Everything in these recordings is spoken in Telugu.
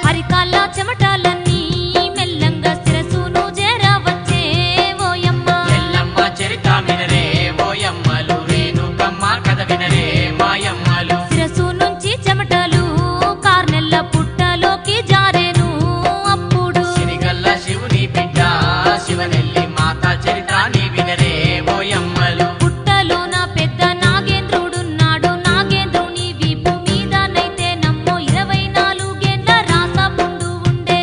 హరికాళ్ళ చెమటాలన్నీ మెల్లంగా శిరసును చేరవచ్చే ఓయమ్మ ఎల్లమ్మ చరిత వినరే ఓయమ్మలు రేణుకమ్మ కథ వినరే మాయమ్మలు శిరసు నుంచి చెమటలు కార్నెల్ల పుట్టలోకి జారేను అప్పుడు సిరిగల్ల శివుని బిడ్డ శివనెల్లి మాత చరిత నీ వినరే ఓయమ్మలు పుట్టలోన పెద్ద నాగేంద్రుడున్నాడు నాగేంద్రుని వీపు మీదనైతే నమ్మో 24 గేండ్ల రాస పుండు ఉండే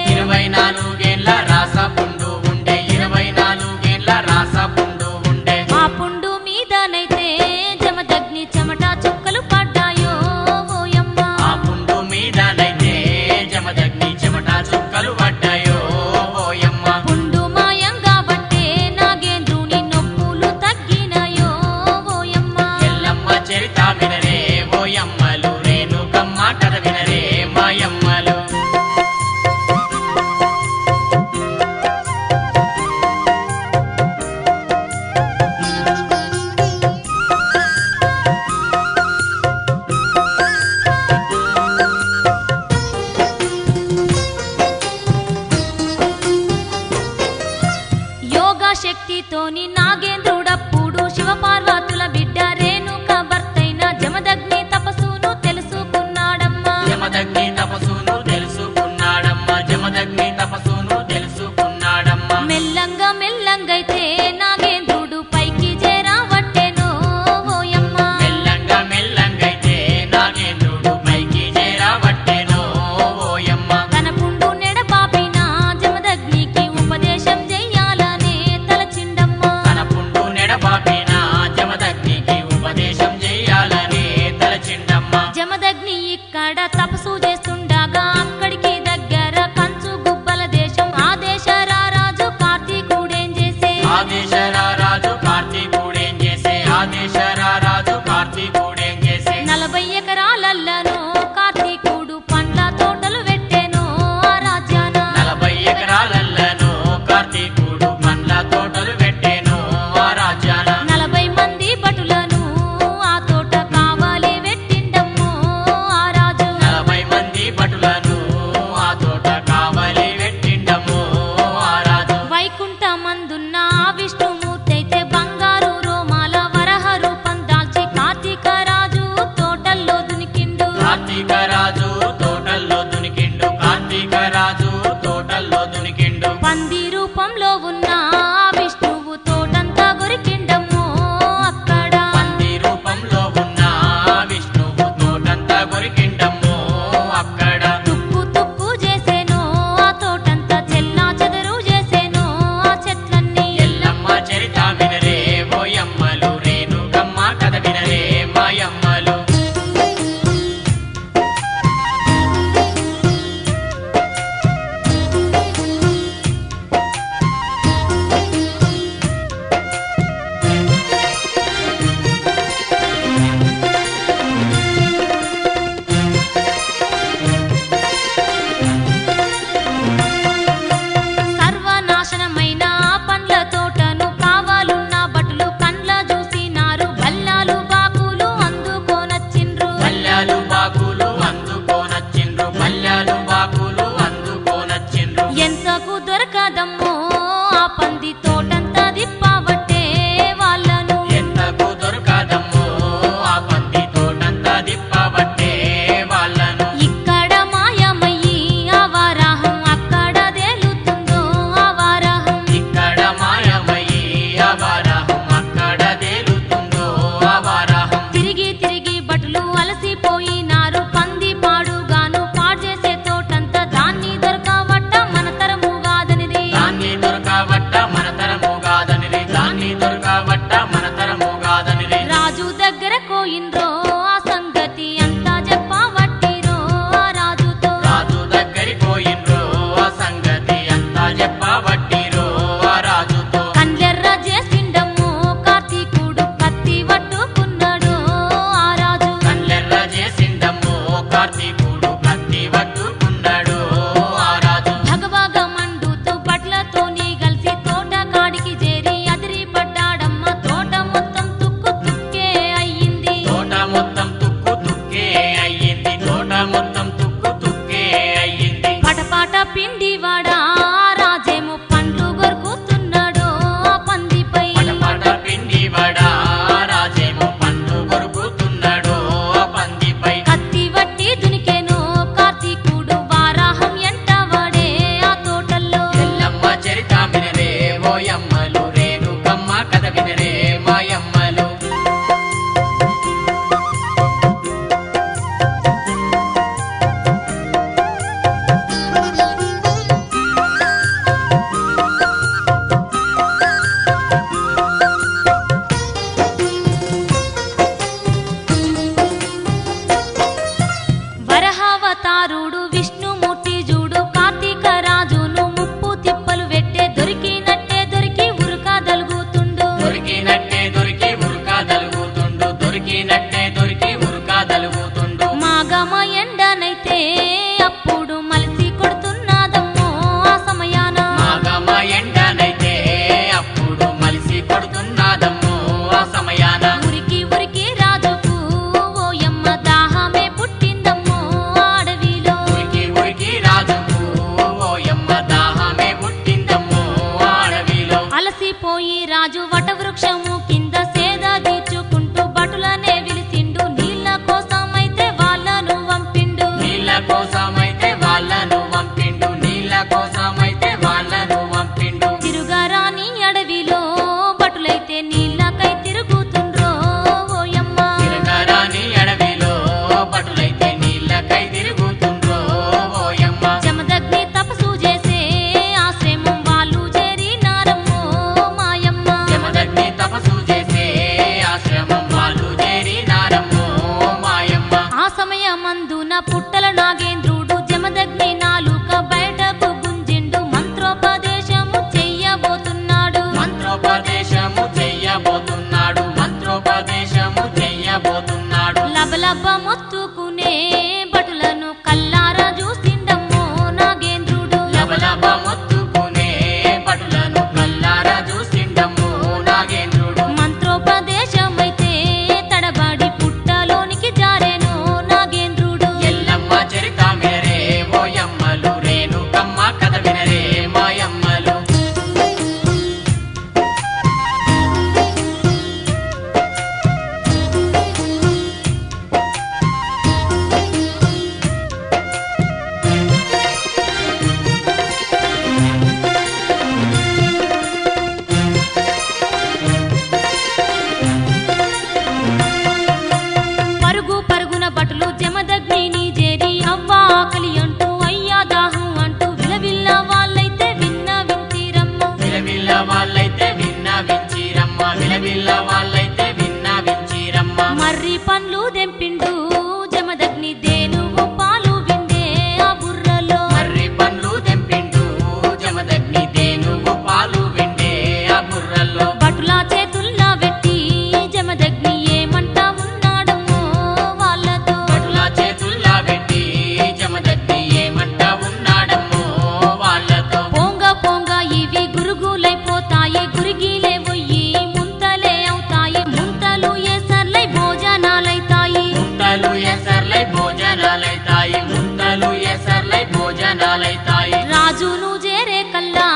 అన్నాలైతాయి రాజును చేరే కల్లా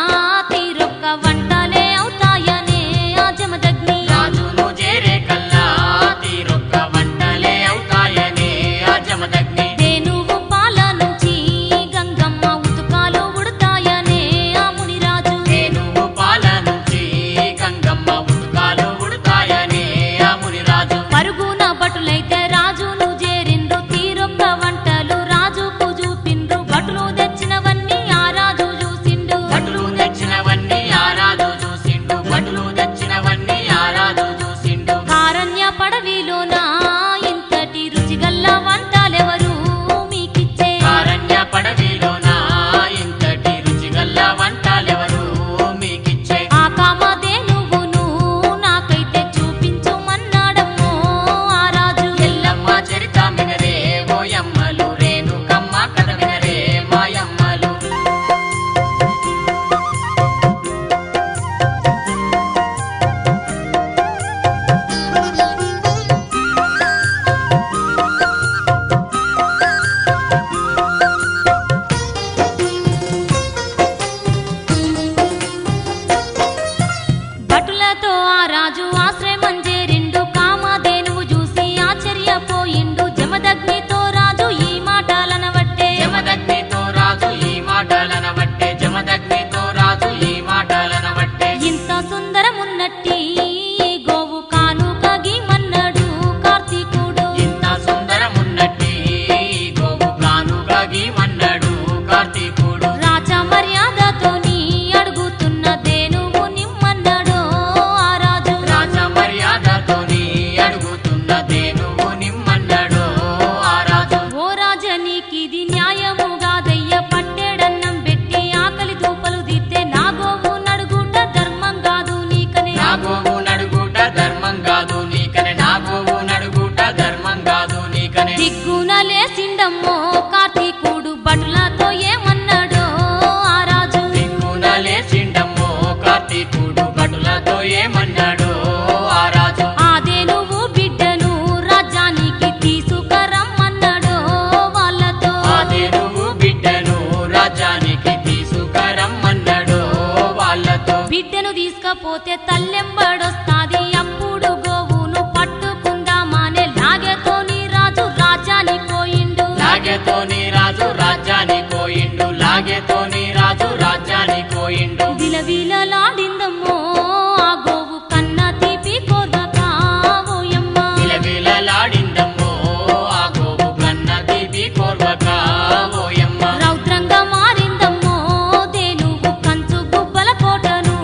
తీరొక్క వంటలే అవుతాయనే ఆ జమదగ్ని రాజును చేరే కల్లా తీరొక్క వంటలే అవుతాయనే ఆ జమదగ్ని దేనువు పాల నుంచి గంగమ్మ ఉతుకాలు ఉడతాయనే ఆ మునిరాజు దేనువు పాల నుంచి గంగమ్మ ఉతుకాలు ఉడతాయనే ఆ మునిరాజు పరుగున భటులైతే రాజును చేరిండ్రు తీరొక్క వంటలు రాజుకు చూపిండ్రు భటులు తెచ్చినవన్నీ ఆ రాజు చూసిండు భటులు తెచ్చినవన్నీ ఆ రాజు చూసిండు భటులు తెచ్చినవన్నీ ఆ రాజు చూసిండు కారణ్య పడవిలోన ఇంతటి రుచిగల్ల వంటలెవరు మీకిచ్చే కారణ్య పడవిలోన ఇంతటి రుచిగల్ల వంటలెవరు మీకిచ్చే ఆ కామధేనువును నాకైతే చూపించుమన్నాడమ్మో ఆ రాజు ఎల్లమ్మ చరిత వినరే ఓయమ్మలు రేణుకమ్మ కథ వినరే మాయమ్మలు భటులతో ఆ రాజు ఆశ్రమం చేరిండు కామధేనువు చూసి ఆశ్చర్యపోయిండు జమదగ్నితో రాజు ఈ మాటలనవట్టే జమదగ్నితో రాజు ఈ మాటలనబట్టే జమదగ్నితో రాజు ఈ మాటలనబట్టే ఇంత సుందరమున్నట్టి ఈ గోవు కానుక గీమన్నాడు కార్తీకుడు ఇంత సుందరమున్నట్టి ఈ గోవు కానుక గీమన్నాడు కార్తీకుడు రాజ మర్యాదతోని అడుగుతున్న దేనువు నిమ్మన్నాడో ఆ రాజు రాజ మర్యాదతోని అడుగుతున్న దేనువు నిమ్మన్నాడు ఆ రాజు ఓ రాజనీకిది న్యాయము గాదయ్య పట్టెడన్నం పెట్టి ఆకలి దూపలు తీర్తే నా గోవు నడుగుట ధర్మం కాదు నీకనే నా గోవు నడుగుట ధర్మం కాదు నీకనే నా గోవు నడుగుట ధర్మం కాదు నీకనే దిగ్గున లేసిండమ్మో కార్తీకుడు భటులతో ఏమన్నాడో ఆ రాజు దిక్కున లేచిండమ్మో కార్తీకుడు భటులతో ఏమన్నాడు ఆ రాజు అదే నువ్వు బిడ్డను రాజ్యానికి తీసుకురమ్మన్నాడో వాళ్ళతో అదే నువ్వు బిడ్డను రాజ్యానికి తీసుకురమ్మన్నాడు వాళ్ళతో బిడ్డను తీసుకపోతే తల్లెంబడొస్తాది అప్పుడు గోవును పట్టుకుందామానే లాగేతోని రాజు రాజ్యానికి పోయిండు లాగేతోని రాజు రాజ్యానికి పోయిండు లాగేతోని రాజు రాజ్యానికి పోయిండు విలవిలలాడిందమ్మో ఆ గోవు కన్న తీపి కోర్వక ఓయమ్మ విలవిలలాడిందమ్మో ఆ గోవు కన్న దీపి కోర్వక ఓయమ్మ రౌద్రంగా మారిందమ్మో దేనువు కంచు గుబ్బల కోటను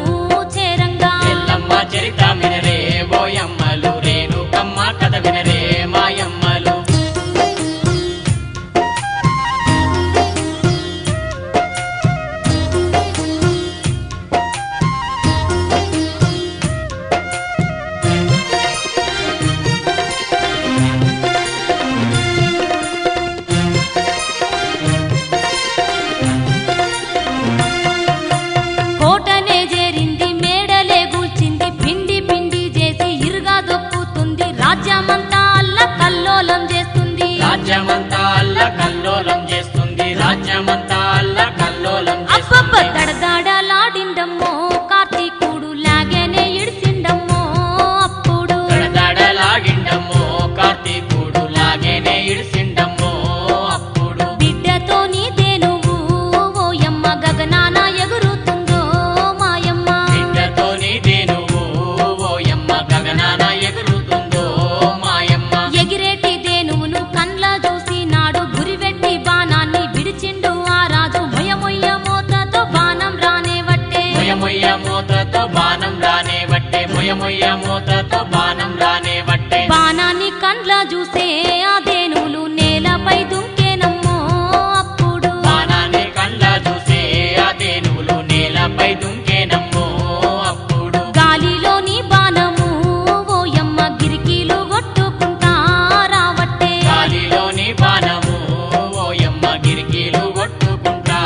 చేరంగా ఎల్లమ్మ చరిత వినరే ఓయమ్మలు రేణుకమ్మ కథ వినరే మాయమ్మలు కోటనే చేరింది మేడలే గూల్చింది పిండి పిండి చేసి ఇరుగా దొక్కుతుంది రాజ్యమంతా అల్ల కల్లోలం చేస్తుంది రాజ్యమంతా అల్ల కల్లోలం చేస్తుంది రాజ్యమంతా అల్ల కల్లోలం అబ్బబ్బ చేస్తుంది దడదడలాడిండమ్మో కార్తీకుడు లాగేనే ఇడిసిండమ్మో అప్పుడు దడదడలాగిండమ్మో కార్తీకుడు లాగేనే ఇడిసిండమ్మో అప్పుడు బిడ్డతో నీ దేనువు ఓయమ్మ గగనాన ఎగురుతుందో మాయమ్మ బిడ్డతో నీదేనువు ఓయమ్మ గగనాన ఎగురుతుందో మాయమ్మ ఎగిరేటి దేనువును కండ్ల చూసి నాడు గురివెట్టి బాణాన్ని విడిచిండు ఆ రాజు మొయ్య మోతతో బాణం రానేవట్టే మొయ్య మూతతో బాణం రానే వట్టే మొయ్య మూతతో బాణం రానే వట్టే బాణాన్ని కండ్ల చూసే ఆ దేనువులు నేలపై దుంకేనమ్మో అప్పుడు బాణాన్ని కళ్ళ చూసే ఆ దేనువులు నేలపై దుంకేనమ్మో అప్పుడు గాలిలోని బాణము ఓయమ్మ గిరికీలు కొట్టుకుంటా రావట్టే గాలిలోని బాణము ఓయమ్మ గిరికీలు కొట్టుకుంటా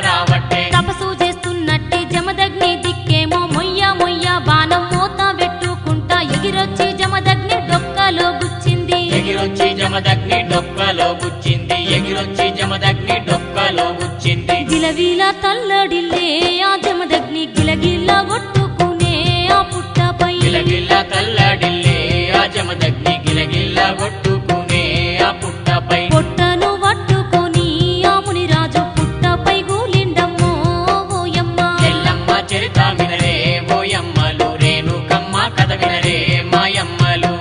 రావట్టే తపసు చేస్తున్నట్టి జమదగ్ని దిక్కేమో మొయ్య బాణం మోత పెట్టుకుంటా ఎగిరొచ్చి విలవిల తల్లడిల్లే ఆ జమదగ్ని గిలగిల్ల కొట్టుకునే ఆ పుట్టపై గిలగిల్ల తల్లడిల్లే ఆ జమదగ్ని గిలగిల్ల కొట్టుకునే ఆ పుట్టపై పొట్టను పట్టుకొని ఆ మునిరాజు పుట్టపై గూలిండమ్మో ఓయమ్మ ఎల్లమ్మ చరిత వినరే ఓయమ్మలు రేణుకమ్మ కథ వినరే మాయమ్మలు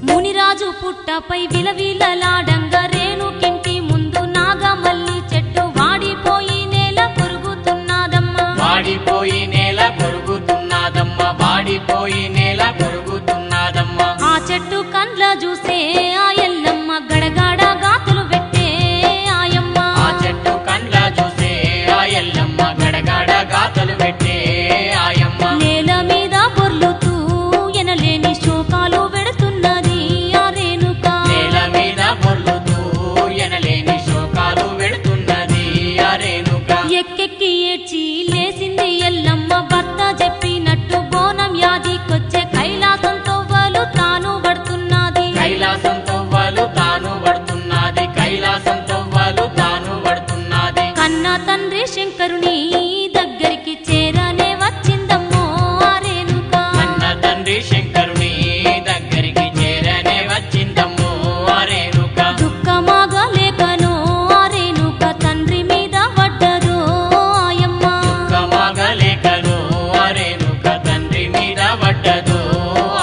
మునిరాజు పుట్టపై విలవిలలాడంగా రేణుకింటి ముందు నాగమల్లి చెట్టు వాడిపోయి నేల కొరుగుతున్నదమ్మా వాడిపోయి నేల కొరుగుతున్నదమ్మ వాడిపోయి నేల కొరుగుతున్నదమ్మ ఆ చెట్టు కండ్ల చూసే ఆ ఎల్లమ్మ గడగడ గాతులు పెట్టే ఆయమ్మ ఆ చెట్టు కండ్ల చూసే ఆ ఎల్లమ్మ గడగడ గాతలు పెట్టే ఆయమ్మ నేల మీద బొర్లుతూ ఎనలేని శోకాలు పెడుతున్నది ఆ రేణుక నేల మీద పొర్లుతూ ఎనలేని శోకాలు వెడుతున్నది ఆ రేణుక ఎక్కెక్కి ఏడ్చి లేసింది ఎల్లమ్మ భర్త చెప్పినట్టు బోనం యాదికొచ్చే కైలాసం తవ్వలు తాను పడుతున్నది కైలాసం తవ్వలు తాను పడుతున్నది కైలాసం తవ్వలు తాను పడుతున్నది కన్న తండ్రి శంకరుని దగ్గరికి చేరనే వచ్చిందమ్మో ఆ రేణుక అన్న తండ్రి శంకరుని దగ్గరికి చేరనే వచ్చిందమ్మో ఆ రేణుక దుఃఖమాగలేకనో ఆ రేణుక తండ్రి మీద పడ్డదో ఆయమ్మ కమగలేకను ఆ రేణుక తండ్రి మీద పడ్డదో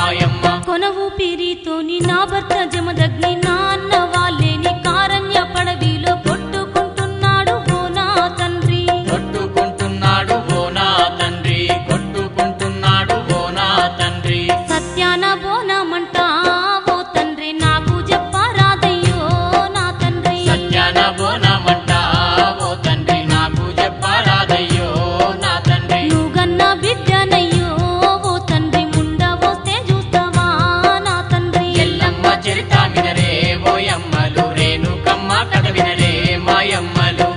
ఆయమ్మ కొనవు పిరితోని నా భర్త జమదగ్ని నా అన్న వాళ్ళేని కారణ్య పడవిలో కొట్టుకుంటున్నాడు ఓ నా తండ్రి కొట్టుకుంటున్నాడు ఓ నా తండ్రి కొట్టుకుంటున్నాడు ఓ నా తండ్రి సత్యాన బోనమంట ఓ తండ్రి నాకు చెప్పరాదయ్యో నా తండ్రి సత్యాన బోనమంట ఓ తండ్రి నాకు చెప్పరాదయ్యో నా తండ్రి నువ్వన్న బిడ్డనయ్యో ఓ తండ్రి ముండ వస్తే చూస్తావా నా తండ్రి ఎల్లమ్మ చరిత వినరే ఓయమ్మలు రేణుకమ్మ కథ వినరే మాయమ్మలు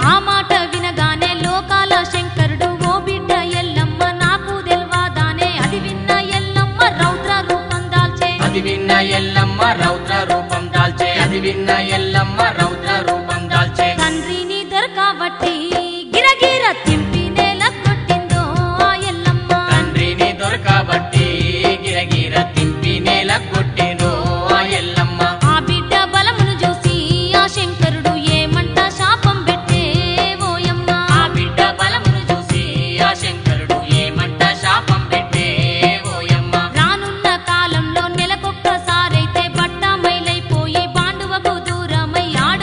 ఆ మాట వినగానే లోకాల శంకరుడు ఓ బిడ్డ ఎల్లమ్మ నాకు తెల్వాదానే అది విన్న ఎల్లమ్మ రౌద్ర రూపం దాల్చే అది విన్న ఎల్లమ్మ రౌద్ర రూపం దాల్చే అది విన్న ఎల్లమ్మ రౌద్ర రూపం దాల్చే తండ్రిని దొరకబట్టి గిరగిర తింపి నేల కొట్టిందో ఆ ఎల్లమ్మ తండ్రిని దొరకబట్టి గిరగిర తింపి నేల కొట్టెను ఆ ఎల్లమ్మ ఆ బిడ్డ బలమును చూసి ఆ శంకరుడు ఏమంట శాపం పెట్టే ఓయమ్మ ఆ బిడ్డ బలమును చూసి ఆ శంకరుడు ఏమంట శాపం పెట్టే ఓయమ్మ రానున్న కాలంలో నెలకొక్కసారైతే బట్ట మైలైపోయి బాండువకు దూరమై ఆడి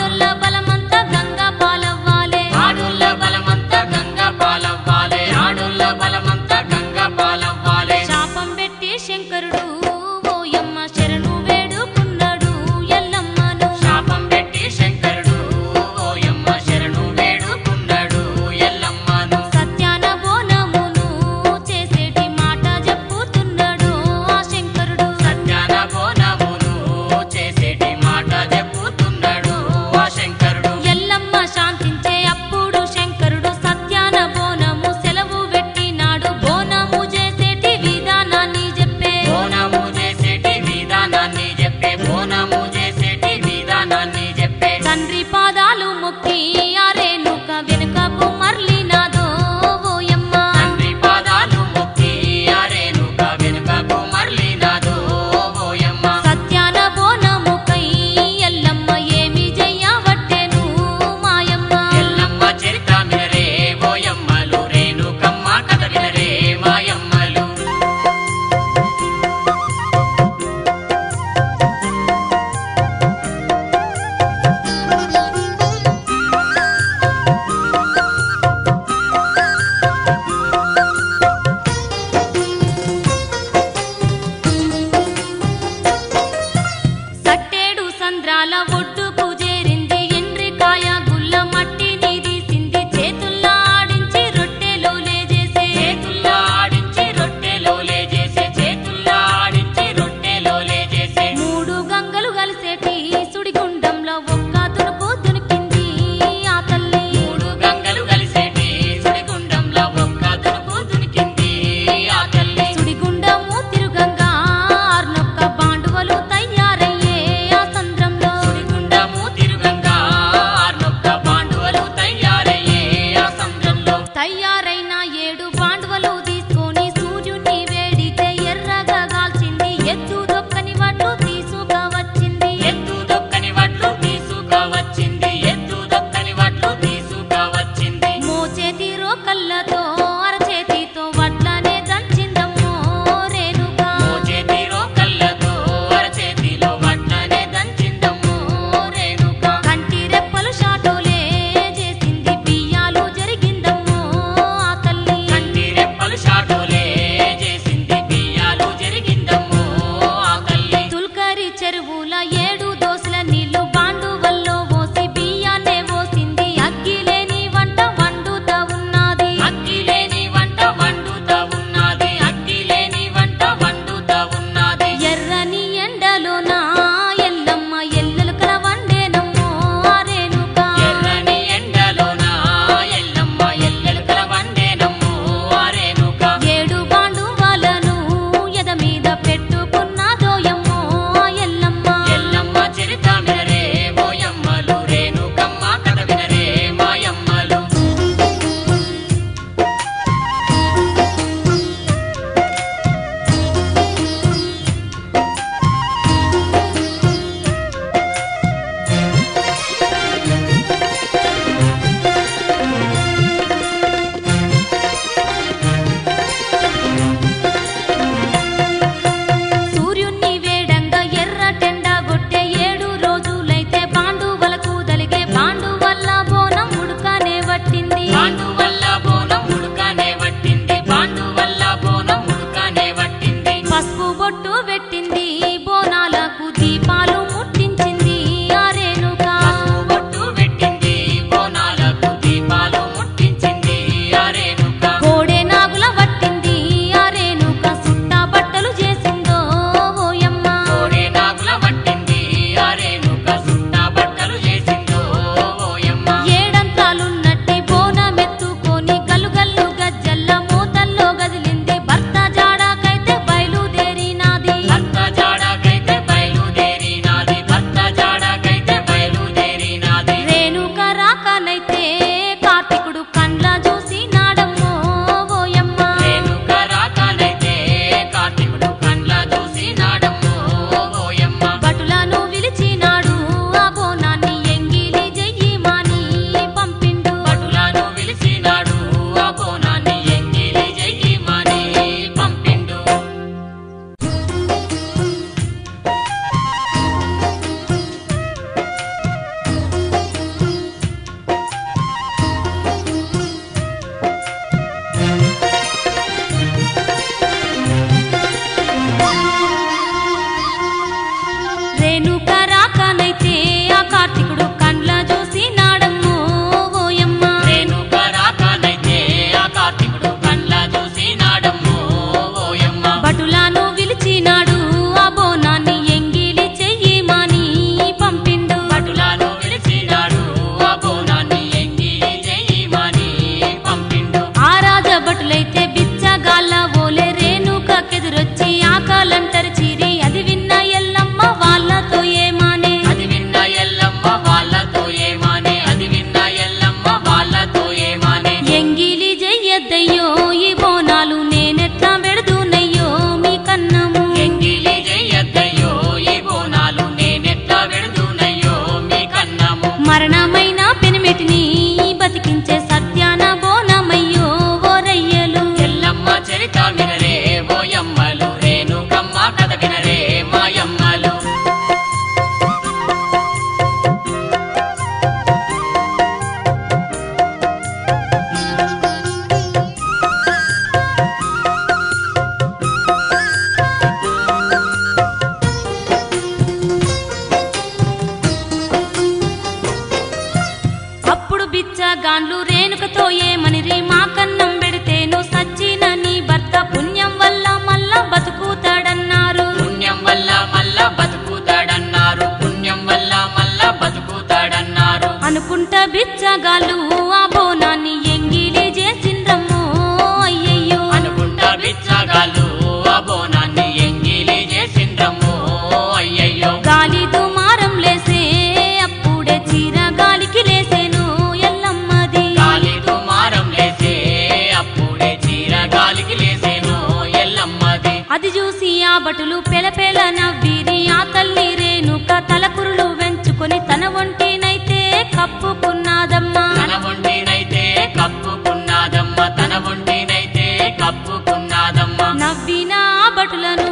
అది చూసి ఆ భటులు పెలపెల నవ్విరి. ఆ తల్లి రేణుక తలకురులు వెంచుకొని తన ఒంటినైతే కప్పుకున్నాదమ్మా. తన ఒంటినైతే కప్పుకున్నాదమ్మ, తన ఒంటినైతే కప్పుకున్నాదమ్మ. నవ్విన ఆ భటులను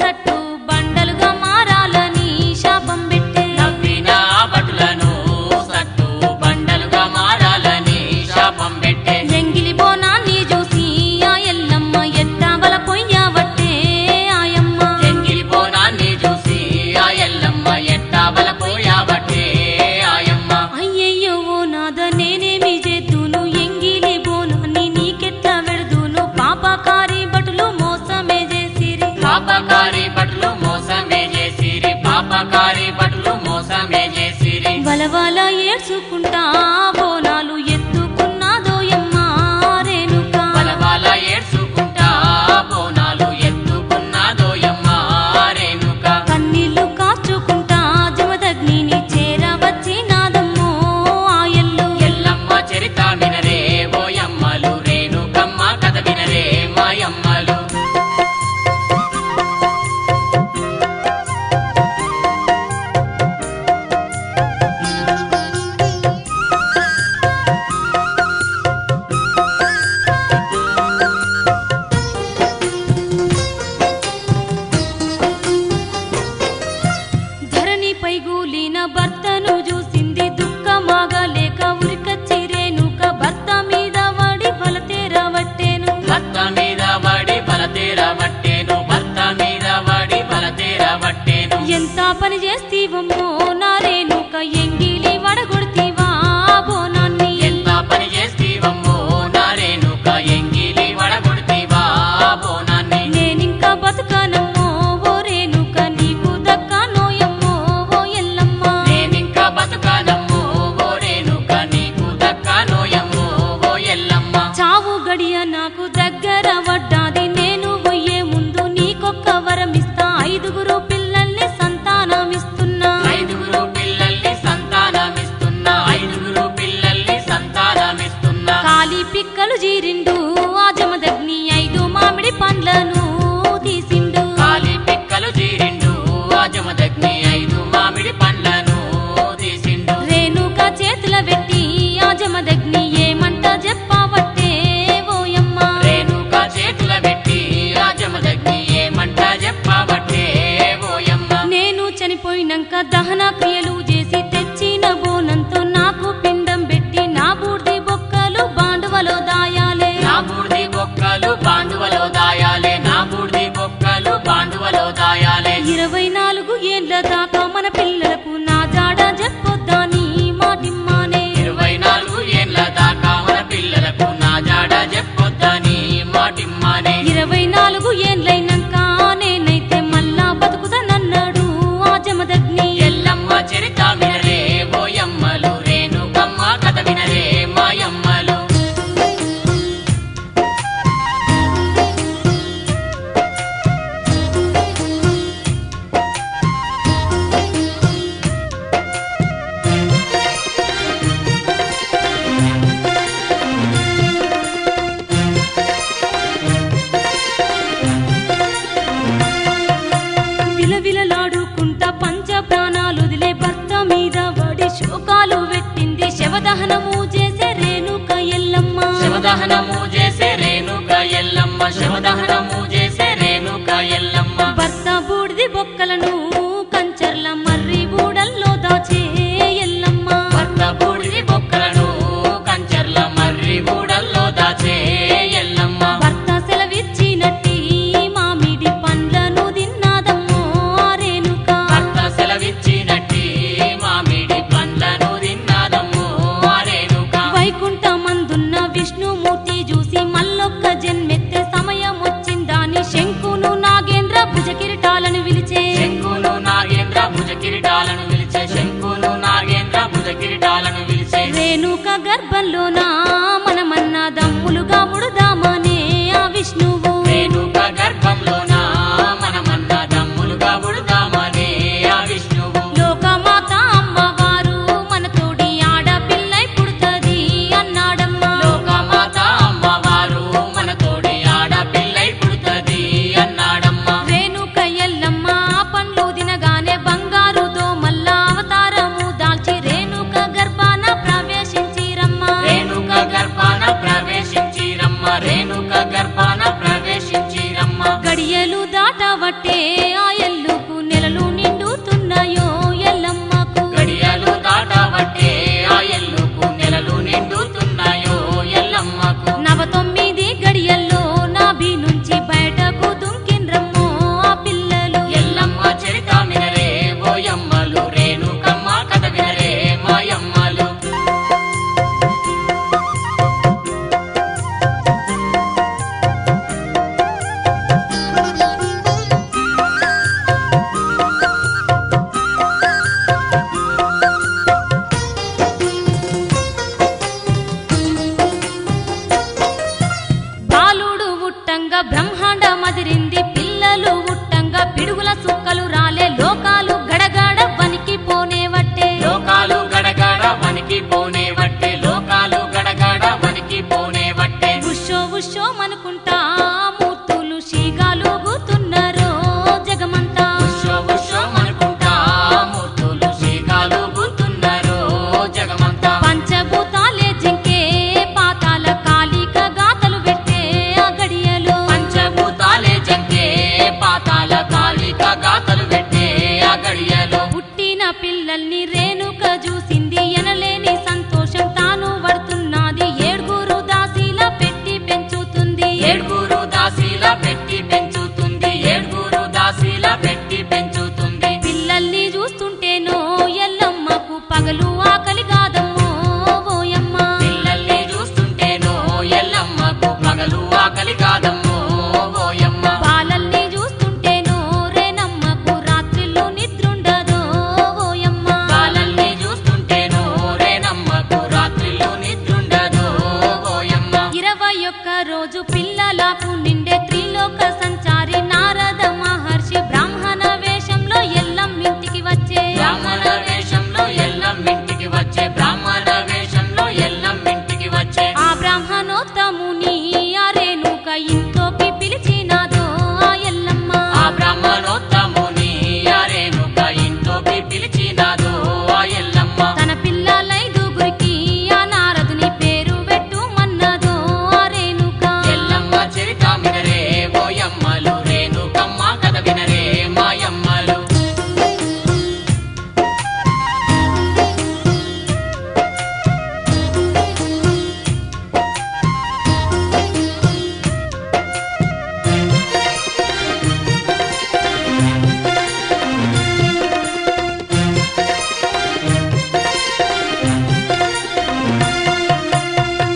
సట్టు బండలుగా మారాలని శాపం పెట్టే. నవ్విన భటులను సట్టు బండలుగా మారాలని శాపం పెట్టే. ఎంగిలి బోనాన్ని చూసి ఆ ఎల్లమ్మ ఎట్టావల పొయ్యవట్టే ఆయమ్మ. ఎంగిలి బోనాన్ని చూసి ఆ ఎల్లమ్మ ఎట్టావల పోయావట్టే ఆయమ్మ. అయ్యయ్యో ఓ నాద నేనేమి చేతును, ఎంగిలి బోనాన్ని నీకెట్లా వెడుదును. పాపకారి భటులు మోసమే చేసిరి. పాపకారి భటులు మోసమే చేసిరి, పాపకారి భటులు మోసమే చేసిరి. వలవల ఏడ్చుకుంటా బోనాలు ఎత్తుకున్నాదోయమ్మ రేణుక. బలవాల ఏడ్చుకుంటా బోనాలు ఎత్తుకున్నాదోయమ్మ రేణుక. కన్నీళ్లు కార్చుకుంటా జమదగ్నిని చేరవచ్చినాదమ్మో ఆయల్లు. ఎల్లమ్మ చరిత వినరే ఓయమ్మలు, రేణుకమ్మ కథ వినరే మాయమ్మలు. ధరణిపై గూలిన భర్తను చూసింది దుఃఖమాగలేక ఉరికచ్చి రేణుక భర్త మీద వడి బలతేరవట్టేను. భర్త మీద వడి బలతేరవట్టేను, భర్త మీద వడి బలతేరవట్టేను. ఎంత పని చేస్తీవమ్మో నా రేణుక, ఎంగిలి వడగొడితీవా బోనాన్ని. ఎంత పని చేస్తీవమ్మో నా రేణుక, ఎంగిలి వడగొడితీవా బోనాన్ని. నేనింకా బతుకనమ్మో ఓ రేణుక, నీకు దక్కనోయమ్మో ఓ ఎల్లమ్మ. నేనింకా బతుకానమ్మో ఓ రేణుక, నీకు దక్కనోయమ్మో ఓ ఎల్లమ్మ. చావు గడియ నాకు దగ్గర వడ్డాది, నేను పోయే ముందు నీకొక్క వరమిస్తా. 5 పిల్లల్ని సంతానమిస్తున్నా. 5 పిల్లల్ని సంతానమిస్తున్నా, 5 పిల్లల్ని సంతానమిస్తున్నా. కాలి పిక్కలు జీరిండు ఆ జమదగ్ని 5 మామిడి పండ్లను తీసిండు. కాలి పిక్కలు జీరిండు ఆ జమదగ్ని 5 మామిడి పండ్లను తీసిండు. రేణుక చేతుల పెట్టి ఆ జమదగ్ని ఏమంట చెప్పవట్టే ఓయమ్మ. రేణుక చేతుల పెట్టి ఆ జమదగ్ని ఏమంట చెప్పబట్టే ఓయమ్మ. నేను చనిపోయినాక దహన క్రియలు చేసి తెచ్చిన బోనంతో నాకు పిండం పెట్టి నా బూర్ది బొక్కలు బాండువలో దాయాలే. నా బూర్ది బొక్కలు బాండువలో దాయాలే, నా బూర్ది బొక్కలు బాండువలో దాయాలే. 24 ఏండ్ల దాకా మన పిల్లలకు నా జాడ చెప్పొద్దని మాటిమ్మానే. 24 ఏండ్ల దాకా మన పిల్లలకు నా జాడ చెప్పొద్దని మాటిమ్మానే. 24 ఏండ్లైనాక నేనైతే మళ్ళా బతుకుతానన్నాడు ఆ జమదగ్ని. ఎల్లమ్మ చరిత వినరే ఓయమ్మలు, రేణుకమ్మ కథ వినరే మాయమ్మలు. విలవిలలాడుకుంటా పంచ ప్రాణాలు వదిలే భర్త మీద వాడి శోకాలు పెట్టింది. శవదహనము చేసే రేణుక ఎల్లమ్మ. శవదహనము చేసే రేణుక ఎల్లమ్మ, శవదహనము చేసే రేణుక ఎల్లమ్మ. భర్త బూడిది బొక్కలను కంచర్ల మర్రి బూడల్లో దాచే ఎల్లమ్మ. భర్త బూడిది బొక్కలను కంచర్ల మర్రి ఊడల్లో దాచే ఎల్లమ్మ. భర్త సెలవిచ్చినట్టి మామిడి పండ్లను తిన్నాదమ్మో ఆ రేణుక. భర్త సెలవిచ్చినట్టి మామిడి పండ్లను తిన్నాదమ్మో ఆ రేణుక. వైకుంఠమందున్న విష్ణుమూర్తి చూసి మల్లొక్క జన్మెత్తే సమయం వచ్చిందాని శంకును నాగేంద్ర భుజ కిరీటాలను పిలిచే. శంకును నాగేంద్ర భుజ కిరీటాలను పిలిచే, శంకును నాగేంద్ర భుజ కిరీటాలను పిలిచే. రేణుక గర్భంలోన మనమన్న దమ్ములుగా ఉడదామనే ఆ విష్ణువు. రేణుక గర్భంలోన మనమన్న దమ్ములుగా ఉడదామనే ఆ విష్ణువు. లోకమాత అమ్మవారు మనతోడి ఆడపిల్లై పుడుతది అన్నాడమ్మా. లోకమాత అమ్మవారు మనతోడి ఆడపిల్లై పుడుతది అన్నాడమ్మ. దాటవట్టే ఆ ఎల్లుకు నెలలు నిండుతున్నాయో ఎల్లమ్మకు గడియలు దాటవట్టే ఆ ఎల్లుకు నెలలు నిండుతున్నాయో ఎల్లమ్మకు 9 గడియల్లో నాభి నుంచి బయటకు దుంకిండ్రమ్మో ఆ పిల్లలు ఎల్లమ్మ చరిత వినరే ఓయమ్మలు రేణుకమ్మ కథ వినరే మాయమ్మలు బాలుడు ఉట్టంగా బ్రహ్మాండ మదిరింది పిల్లలు ఉట్టంగా పిడుగుల సుక్కలు రాలే లోకాలు గడగడ వనికి పోనేవట్టే లోకాలు గడగడ వనికి పోనే వట్టే లోకాలు గడగడ వనికి పోనే వట్టే ఉషో ఉషో మనుకుంటా మూర్తులు శీగాలు గుతున్నారో జగమంతా ఉషో ఉషో అనుకుంటా మూర్తులు శ్రీకాలు గుర్తున్నారో జగమంతా పంచభూతాలే జింకే పాతాల కాళిక గాతలు పెట్టే ఆ గడియలో పంచభూతాలే జంకే పాతాల కాళిక గాతలు పెట్టే ఆ గడియలో పుట్టిన పిల్లల్ని రేణుక చూసింది ఎనలేని సంతోషం తాను పడుతున్నది ఏడుగురు దాసీలా పెట్టి పెంచుతుంది ఏడుగురు దాసీల పెట్టి పెంచుతుంది ఏడుగురు దాసీల పెట్టి పెంచుతుంది పిల్లల్ని చూస్తుంటేనో ఎల్లమ్మకు పగలు ఆకలి కాదమ్మో ఓయమ్మ పిల్లల్ని చూస్తుంటేనో ఎల్లమ్మకు పగలు ఆకలి కాదమ్మో ఓయమ్మ పాలల్ని చూస్తుంటేనో రేనమ్మకు రాత్రిళ్ళు నిద్రుండదో ఓయమ్మ బాలల్ని చూస్తుంటేనో రేనమ్మకు రాత్రిళ్ళు నిద్రుండదో ఓయమ్మ 21 రోజు పిల్లలకు నిండే త్రిలోక సంచారి నారద మహర్షి బ్రాహ్మణ వేషంలో ఎల్లమ్మింటికి వచ్చే బ్రాహ్మణ వేషంలో ఎల్లమ్మింటికి వచ్చే బ్రాహ్మణ వేషంలో ఎల్లమ్మింటికి వచ్చే ఆ బ్రాహ్మణోత్తముని ఆ రేణుక ఇంట్లోకి పిలిచినాదో ఆ ఎల్లమ్మ ఆ బ్రాహ్మణోత్తముని ఆ రేణుక ఇంట్లోకి పిలిచినాదో ఆ ఎల్లమ్మ తన పిల్లలైదుగురికి ఆ నారదుని పేరు పెట్టుమన్నదో ఆ రేణుక ఎల్లమ్మ చరిత వినరే ఓయమ్మలు రేణుకమ్మ కథ వినరే మాయమ్మలు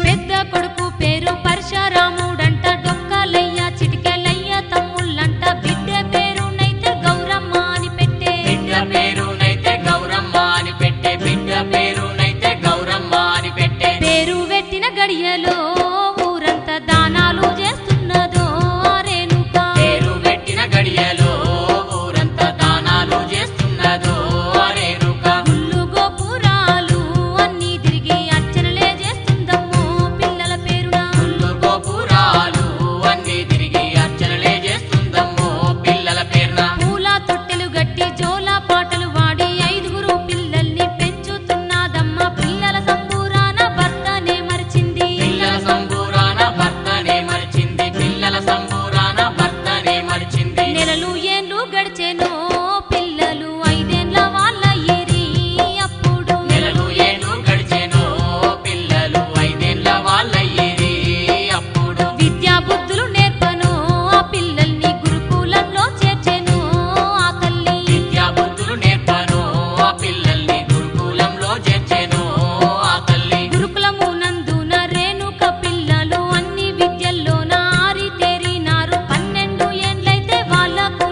పెద్ద కొడుకు పేరు పరశురాముడంట డొక్కలయ్య చిటికెలయ్య తమ్ముళ్ళంట బిడ్డ పేరునైతే గౌరమ్మ అని పెట్టే బిడ్డ పేరునైతే గౌరమ్మ అని పెట్టే బిడ్డ పేరునైతే గౌరమ్మ అని పెట్టే పేరు పెట్టిన గడియలో ఊరంతా దానాలు చేస్తున్నదో ఆ రేణుక పేరు పెట్టిన గడియలో ఊరంతా దానాలు చేస్తున్నదో ఆ రేణుక గుళ్ళు గోపురాలు అన్నీ తిరిగి అర్చనలే చేస్తుందమ్మో పిల్లల పేరున గుళ్ళు గోపురాలు అన్నీ తిరిగి అర్చనలే చేస్తుందమ్మో పిల్లల పేరున పూల తొట్టెలు గట్టి జోల పాటలు వాడి 5గురు పిల్లల్ని పెంచుతున్నదమ్మ పిల్లల సంబూరాన భర్తనే మరిచింది పిల్లల సంబూరాన భర్తనే మరిచింది పిల్లల సంబూరాన భర్తనే మరిచింది నెలలు ఏండ్లు గడిచెనో పిల్లలు 5 వాళ్ళయ్యేరి అప్పుడు నెలలు ఏళ్ళు గడిచెనో పిల్లలు 5 వాళ్ళయ్యేది అప్పుడు విద్యా బుద్ధులు నేర్పను ఆ పిల్లల్ని గురుకులంలో చేర్చెను ఆ తల్లి విద్యా బుద్ధులు నేర్పను ఆ పిల్లల్ని గురుకులంలో చేర్చెను ఆ తల్లి గురుకులము నందున రేణుక పిల్లలు అన్ని విద్యల్లోన ఆరితేరినారు 12 ఏండ్లైతే వాళ్ళకు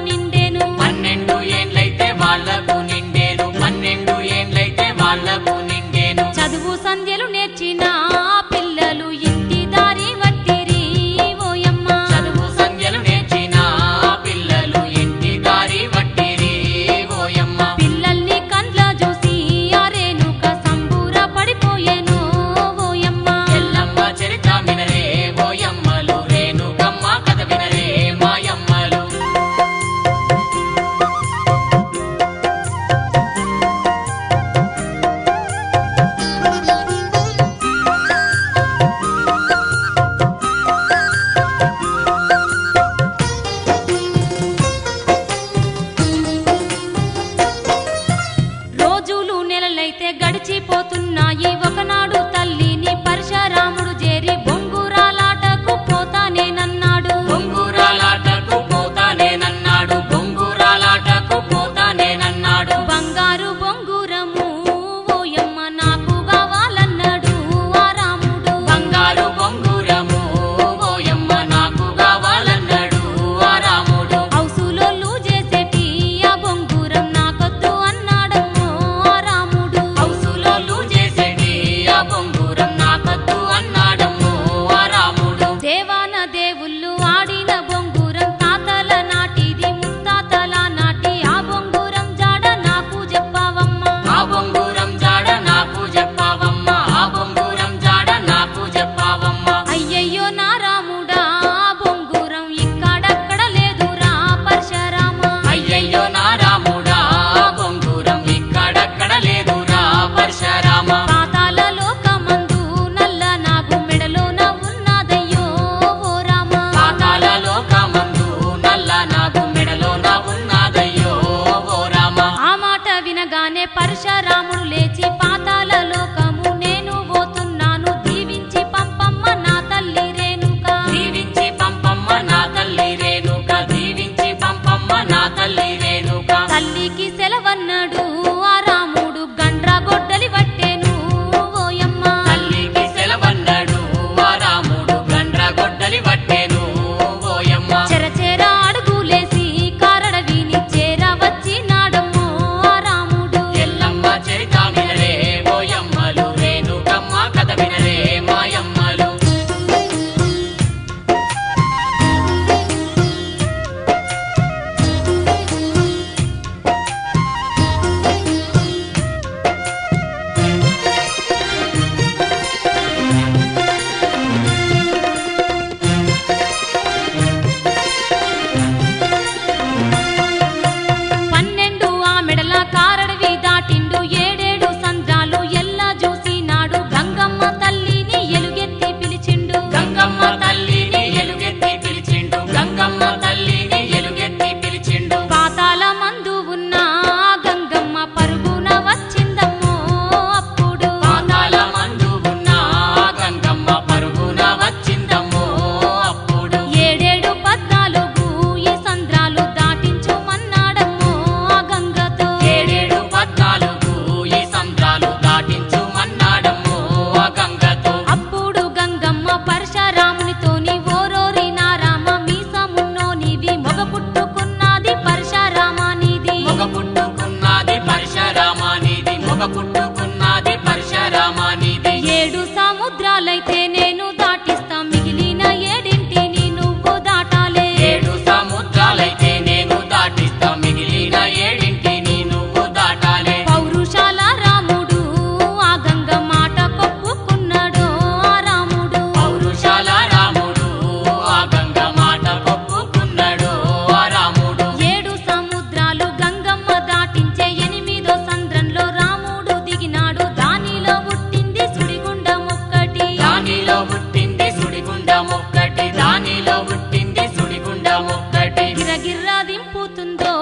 గిరగిర్రా దింపుతుందో